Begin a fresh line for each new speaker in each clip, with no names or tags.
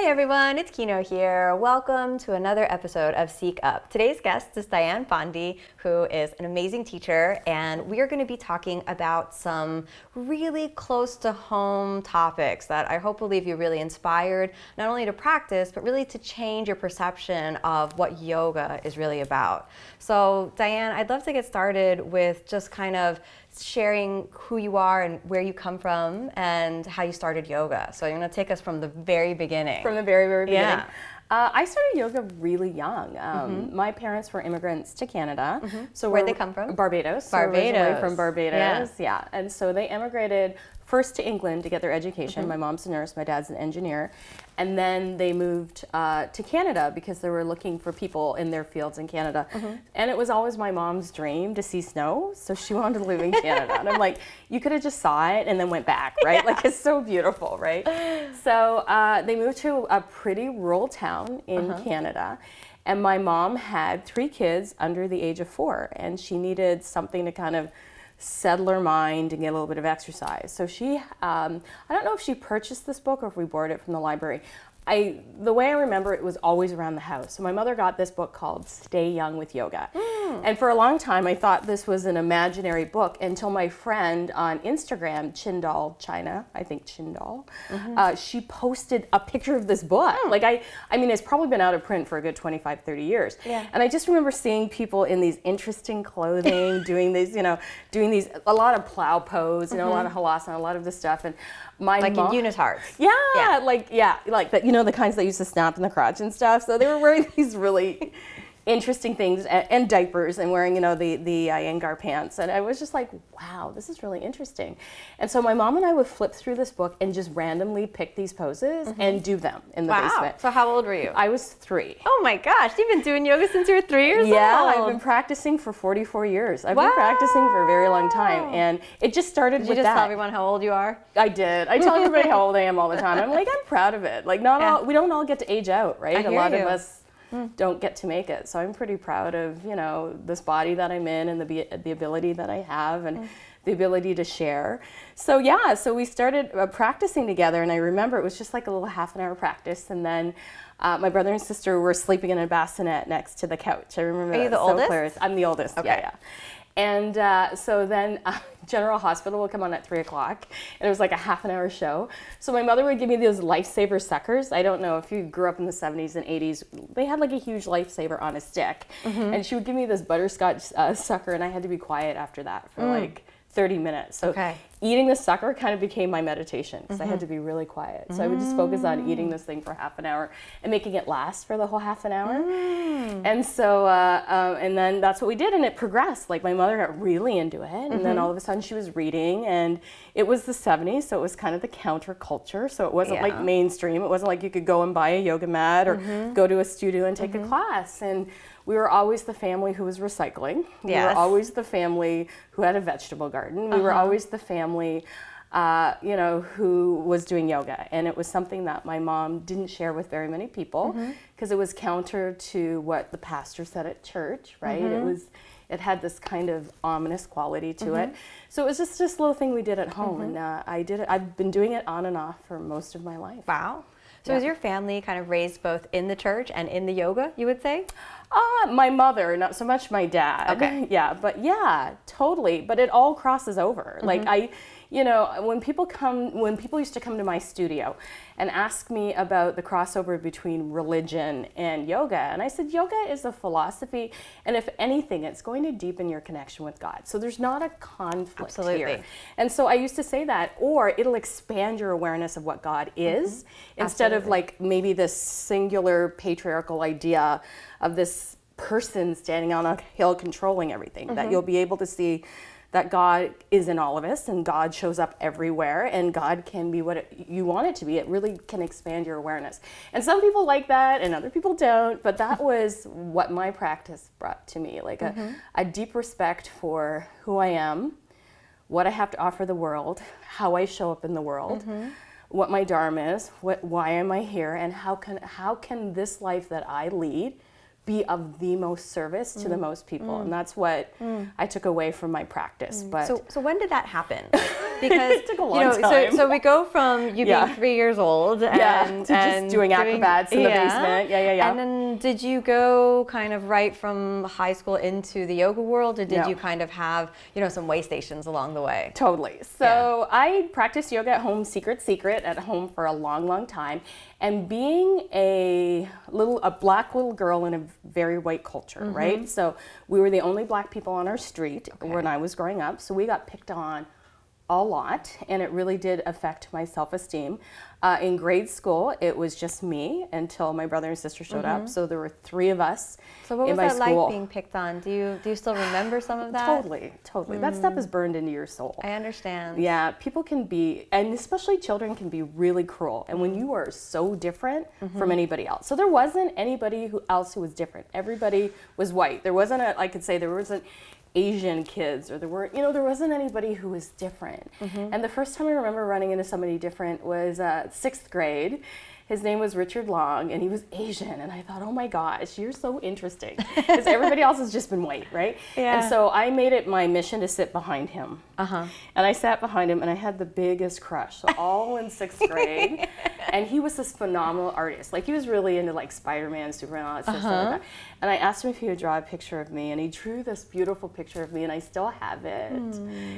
Hey everyone, it's Kino here. Welcome to another episode of Seek Up. Today's guest is Dianne Bondy, who is an amazing teacher, and we are going to be talking about some really close to home topics that I hope will leave you really inspired, not only to practice, but really to change your perception of what yoga is really about. So Dianne, I'd love to get started with just kind of sharing who you are and where you come from and how you started yoga. So you're going to take us from the very beginning.
From the very, very beginning.
Yeah.
I started yoga really young. My parents were immigrants to Canada. So
Where'd they come from?
Barbados.
Barbados.
So originally from Barbados.
Yeah.
And so they immigrated first to England to get their education. My mom's a nurse, my dad's an engineer. And then they moved to Canada because they were looking for people in their fields in Canada. And it was always my mom's dream to see snow. So she wanted to live in Canada. And I'm like, you could have just saw it and then went back, right? Yeah. Like, it's so beautiful, right? So they moved to a pretty rural town in Canada. And my mom had 3 kids under the age of 4. And she needed something to kind of settle her mind and get a little bit of exercise. So she, I don't know if she purchased this book or if we borrowed it from the library. The way I remember it was always around the house. So my mother got this book called Stay Young with Yoga. And for a long time, I thought this was an imaginary book until my friend on Instagram, Chindal China, I think Chindal, she posted a picture of this book. Like I mean, it's probably been out of print for a good 25, 30 years. Yeah. And I just remember seeing people in these interesting clothing, doing these, a lot of plow pose, a lot of halasana, a lot of this stuff. And my
like
mom,
in unitards.
Yeah, like that, the kinds that used to snap in the crotch and stuff. So they were wearing these really interesting things and diapers and wearing, the Iyengar pants. And I was just like, wow, this is really interesting. And so my mom and I would flip through this book and just randomly pick these poses and do them in the basement.
So how old were you?
I was 3.
Oh my gosh, you've been doing yoga since you were 3 years old.
Yeah, I've been practicing for 44 years. I've been practicing for a very long time. And it just started with that.
Did you just tell everyone how old you are?
I did. I tell everybody how old I am all the time. I'm like, I'm proud of it. Like, we don't all get to age out, right? A lot of us don't get to make it. So I'm pretty proud of, this body that I'm in and the ability that I have and the ability to share. So so we started practicing together, and I remember it was just like a little half-an-hour practice, and then my brother and sister were sleeping in a bassinet next to the couch. I remember.
Are you the oldest?
Clear. I'm the oldest.
Okay.
Yeah. And so then General Hospital will come on at 3 o'clock, and it was like a half-an-hour show. So my mother would give me those Lifesaver suckers. I don't know if you grew up in the 70s and 80s. They had like a huge Lifesaver on a stick, and she would give me this butterscotch sucker, and I had to be quiet after that for like 30 minutes. So eating the sucker kind of became my meditation because I had to be really quiet. So I would just focus on eating this thing for half an hour and making it last for the whole half an hour. And so, and then that's what we did, and it progressed. Like my mother got really into it, and then all of a sudden she was reading, and it was the 70s, so it was kind of the counterculture. So it wasn't like mainstream. It wasn't like you could go and buy a yoga mat or go to a studio and take a class. And we were always the family who was recycling. We were always the family who had a vegetable garden. We were always the family, who was doing yoga. And it was something that my mom didn't share with very many people because it was counter to what the pastor said at church, right? It had this kind of ominous quality to it. So it was just this little thing we did at home. And I've been doing it on and off for most of my life.
Wow. So was your family kind of raised both in the church and in the yoga, you would say?
My mother, not so much my dad.
Okay.
Yeah, totally. But it all crosses over. Like when people used to come to my studio and ask me about the crossover between religion and yoga, and I said, yoga is a philosophy, and if anything, it's going to deepen your connection with God. So there's not a conflict here. And so I used to say that, or it'll expand your awareness of what God is, instead of like maybe this singular patriarchal idea of this person standing on a hill controlling everything, that you'll be able to see that God is in all of us, and God shows up everywhere, and God can be what you want it to be. It really can expand your awareness. And some people like that, and other people don't, but that was what my practice brought to me, like a deep respect for who I am, what I have to offer the world, how I show up in the world, what my dharma is, why am I here, and how can this life that I lead be of the most service to the most people. And that's what I took away from my practice. But
so when did that happen? because
it took a long time.
So we go from you being 3 years old and
to just doing acrobats in the basement. Yeah.
And then did you go kind of right from high school into the yoga world, or did you kind of have, some way stations along the way?
Totally. So I practiced yoga at home, secret at home for a long, long time. And being a black little girl in a very white culture, right? So we were the only black people on our street when I was growing up. So we got picked on a lot, and it really did affect my self-esteem. In grade school, it was just me until my brother and sister showed up. So there were 3 of us.
So what was
in my
that
school.
like being picked on? Do you still remember some of that?
Totally. That stuff is burned into your soul.
I understand.
Yeah, people can be, and especially children can be really cruel. And when you are so different from anybody else. So there wasn't anybody else who was different. Everybody was white. There wasn't there wasn't Asian kids, or there wasn't anybody who was different. And the first time I remember running into somebody different was 6th grade. His name was Richard Long, and he was Asian. And I thought, oh my gosh, you're so interesting. Because everybody else has just been white, right?
Yeah.
And so I made it my mission to sit behind him. And I sat behind him, and I had the biggest crush. So all in 6th grade. And he was this phenomenal artist. Like, he was really into like Spider-Man, Superman, all that stuff like that. And I asked him if he would draw a picture of me, and he drew this beautiful picture of me, and I still have it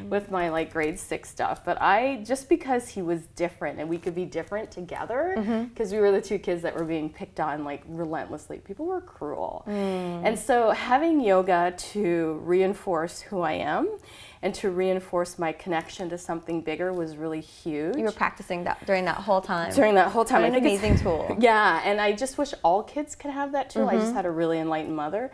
with my like grade 6 stuff. But just because he was different, and we could be different together, because we were the 2 kids that were being picked on like relentlessly. People were cruel. And so having yoga to reinforce who I am and to reinforce my connection to something bigger was really huge.
You were practicing that during that whole time.
During that whole time.
What an amazing tool.
Yeah, and I just wish all kids could have that tool. I just had a really enlightened mother.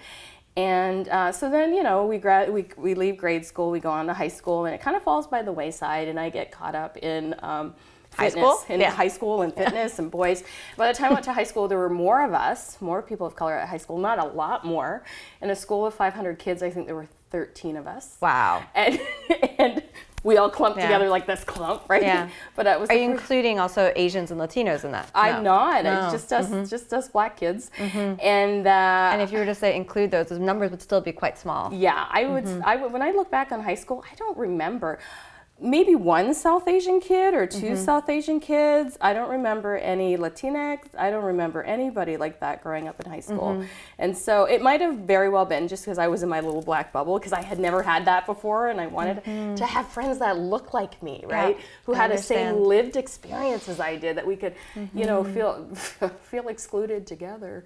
And so then, we leave grade school, we go on to high school, and it kind of falls by the wayside, and I get caught up in fitness, high school and fitness and boys. By the time I went to high school, there were more people of color at high school, not a lot more. In a school of 500 kids, I think there were 13 of us.
Wow.
And we all clumped together like this clump, right?
Yeah.
But that was.
Are you including also Asians and Latinos in that?
I'm not. No. It's just us black kids. And
if you were to say include those numbers would still be quite small.
Yeah, I would. When I look back on high school, I don't remember. Maybe 1 South Asian kid or 2 South Asian kids. I don't remember any Latinx. I don't remember anybody like that growing up in high school. And so it might have very well been just because I was in my little black bubble, because I had never had that before, and I wanted to have friends that looked like me, right? Who had the same lived experience as I did, that we could, feel excluded together.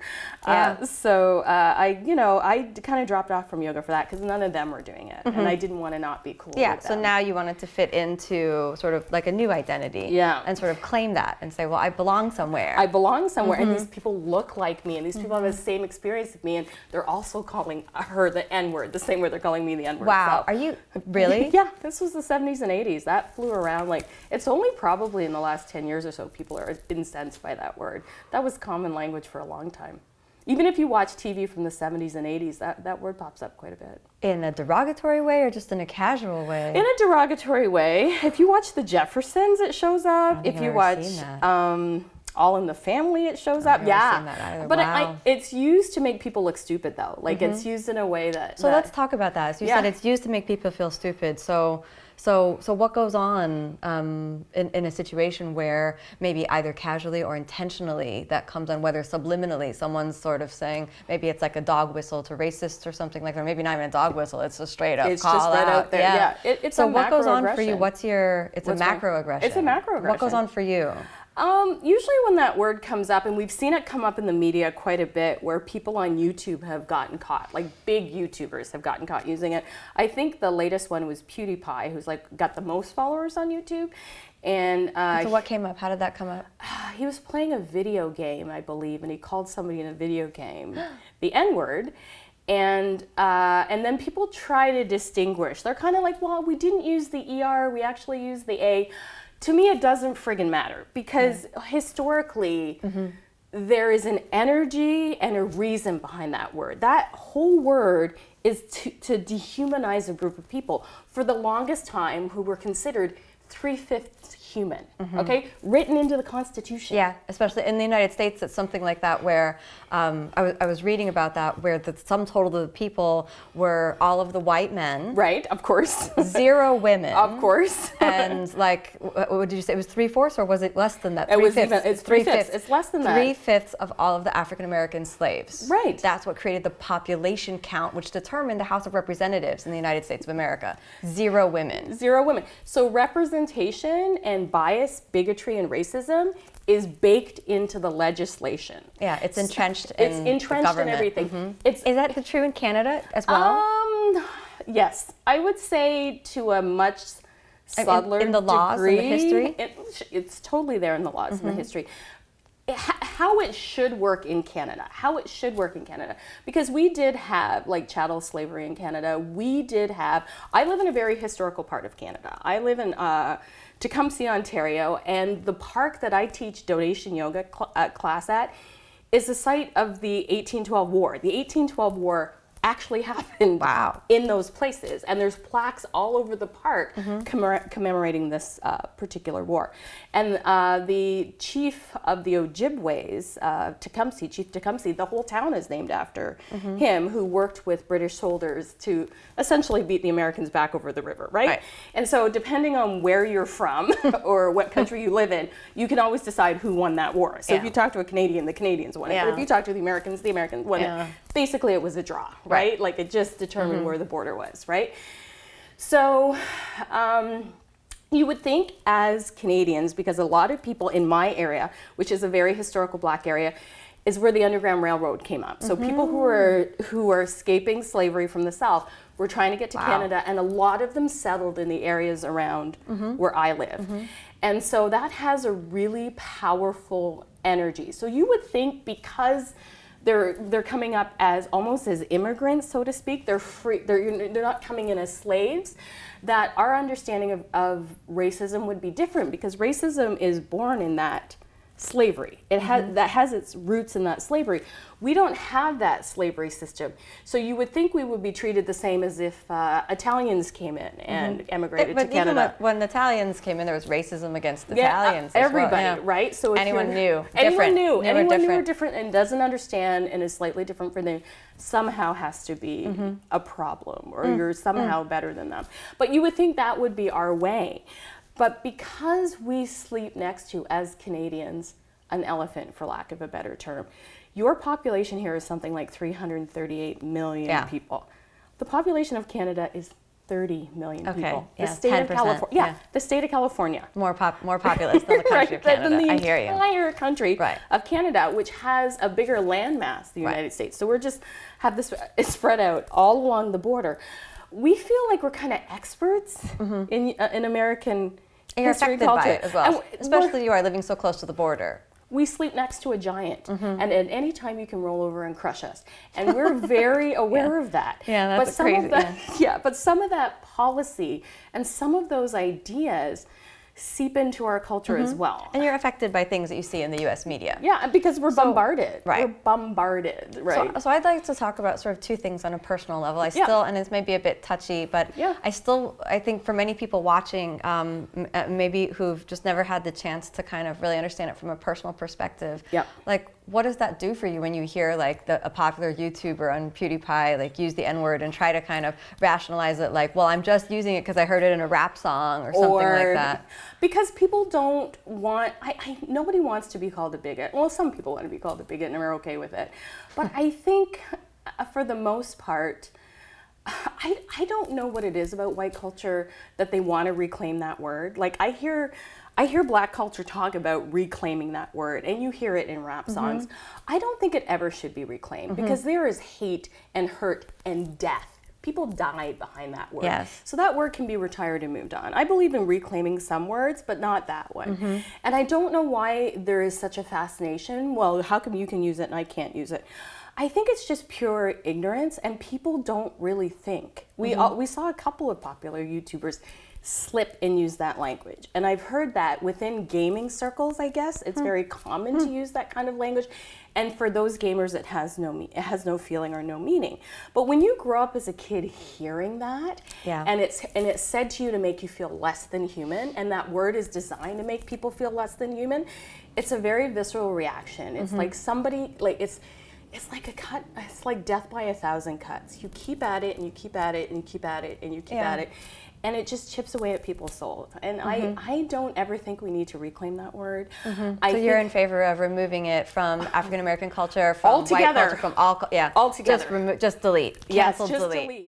So I kind of dropped off from yoga for that, because none of them were doing it, and I didn't want to not be cool.
Yeah.
With
So
them.
now you wanted to fit into sort of like a new identity.
Yeah.
And sort of claim that and say, well, I belong somewhere.
I belong somewhere, and these people look like me, and these people have the same experience as me, and they're also calling her the N-word, the same way they're calling me the N-word.
Wow.
So.
Are you really?
Yeah. This was the 70s and 80s. That flew around like, it's only probably in the last 10 years or so people are incensed by that word. That was common language for a long time. Even if you watch TV from the 70s and 80s, that word pops up quite a bit.
In a derogatory way or just in a casual way?
In a derogatory way. If you watch The Jeffersons, it shows up. If you watch All in the Family, it shows up. Yeah. But it's used to make people look stupid, though. Like, it's used in a way that...
So let's talk about that. So you said it's used to make people feel stupid. So what goes on in a situation where maybe either casually or intentionally that comes on, whether subliminally someone's sort of saying, maybe it's like a dog whistle to racists or something like that, or maybe not even a dog whistle, it's a straight up call out.
It's just right out there. Yeah. It's
so
a
what goes on for you?
It's
a macroaggression.
It's a macroaggression.
What goes on for you?
Usually when that word comes up, and we've seen it come up in the media quite a bit, where people on YouTube have gotten caught, like big YouTubers have gotten caught using it. I think the latest one was PewDiePie, who's like got the most followers on YouTube. And
so what came up? How did that come up?
He was playing a video game, I believe, and he called somebody in a video game the N-word. And then people try to distinguish. They're kind of like, well, we didn't use the ER, we actually used the A. To me, it doesn't friggin' matter, because historically, there is an energy and a reason behind that word. That whole word is to dehumanize a group of people for the longest time who were considered 3/5 human, okay? Written into the Constitution.
Yeah, especially in the United States, it's something like that where I was reading about that, where the sum total of the people were all of the white men.
Right, of course.
0 women.
Of course.
And like, what did you say? It was 3/4, or was it less than that?
It was
3/5.
even, it's 3/5. It's less than that.
3/5 of all of the African American slaves.
Right.
That's what created the population count, which determined the House of Representatives in the United States of America. 0 women.
0 women. So representation and bias, bigotry, and racism is baked into the legislation.
Yeah, it's entrenched
It's
in
entrenched
the government.
in everything.
Is that true in Canada as well?
Yes, I would say to a much subtler
in the laws and the history?
It's totally there in the laws and the history. How it should work in Canada, because we did have like chattel slavery in Canada. I live in a very historical part of Canada. I live in Tecumseh, Ontario, and the park that I teach donation yoga class at is the site of the 1812 war. The 1812 war actually happened in those places, and there's plaques all over the park commemorating this particular war. And the chief of the Ojibways, Tecumseh, Chief Tecumseh, the whole town is named after him, who worked with British soldiers to essentially beat the Americans back over the river, right? And so depending on where you're from or what country you live in, you can always decide who won that war. So if you talk to a Canadian, the Canadians won it. But if you talk to the Americans won it. Basically, it was a draw, right? Like it just determined where the border was, right? So you would think as Canadians, because a lot of people in my area, which is a very historical Black area, is where the Underground Railroad came up. So people who were escaping slavery from the South were trying to get to Canada, and a lot of them settled in the areas around where I live. And so that has a really powerful energy. So you would think because they're coming up as almost as immigrants, so to speak. They're free. They're not coming in as slaves. That our understanding of racism would be different, because racism is born in that slavery. It has that has its roots in that slavery. We don't have that slavery system. So you would think we would be treated the same as if Italians came in and emigrated to Canada.
Even when Italians came in, there was racism against Italians.
Everybody, right? So if
anyone knew
were different and doesn't understand and is slightly different from them, somehow has to be a problem, or you're somehow better than them. But you would think that would be our way. But because we sleep next to, as Canadians, an elephant, for lack of a better term, your population here is something like 338 million people. The population of Canada is 30 million people. The state of California. The state of California.
More populous than the country of Canada.
Than the
I hear you.
entire country of Canada, which has a bigger landmass than the United States. So we're just have this spread out all along the border. We feel like we're kind of experts in American
and you're
history,
affected
culture.
by it as well, especially you are living so close to the border.
We sleep next to a giant, and at any time you can roll over and crush us, and we're very aware of that.
Yeah, that's crazy.
But some of that policy and some of those ideas seep into our culture as well.
And you're affected by things that you see in the U.S. media.
Yeah, because we're bombarded. We're bombarded, right?
So I'd like to talk about sort of two things on a personal level. I still, and it's maybe a bit touchy, but I think for many people watching, maybe who've just never had the chance to kind of really understand it from a personal perspective, like what does that do for you when you hear like a popular YouTuber on PewDiePie like use the N-word and try to kind of rationalize it like, well, I'm just using it because I heard it in a rap song or something like that?
Because people don't want, nobody wants to be called a bigot. Well, some people want to be called a bigot and are okay with it. But I think for the most part, I don't know what it is about white culture that they want to reclaim that word. Like I hear Black culture talk about reclaiming that word, and you hear it in rap songs. I don't think it ever should be reclaimed because there is hate and hurt and death. People died behind that word.
Yes.
So that word can be retired and moved on. I believe in reclaiming some words, but not that one. And I don't know why there is such a fascination. Well, how come you can use it and I can't use it? I think it's just pure ignorance, and people don't really think. We saw a couple of popular YouTubers slip and use that language, and I've heard that within gaming circles, I guess it's very common to use that kind of language, and for those gamers it has no feeling or no meaning. But when you grow up as a kid hearing that, and it's said to you to make you feel less than human, and that word is designed to make people feel less than human, it's a very visceral reaction. It's like somebody, like it's like a cut. It's like death by 1,000 cuts. You keep at it and you keep at it and you keep at it and you keep at it, and it just chips away at people's souls. And I don't ever think we need to reclaim that word.
So you're in favor of removing it from African American culture, from
altogether,
white culture, from all,
altogether.
Just delete.
Yes,
Cancel,
just
delete.
delete.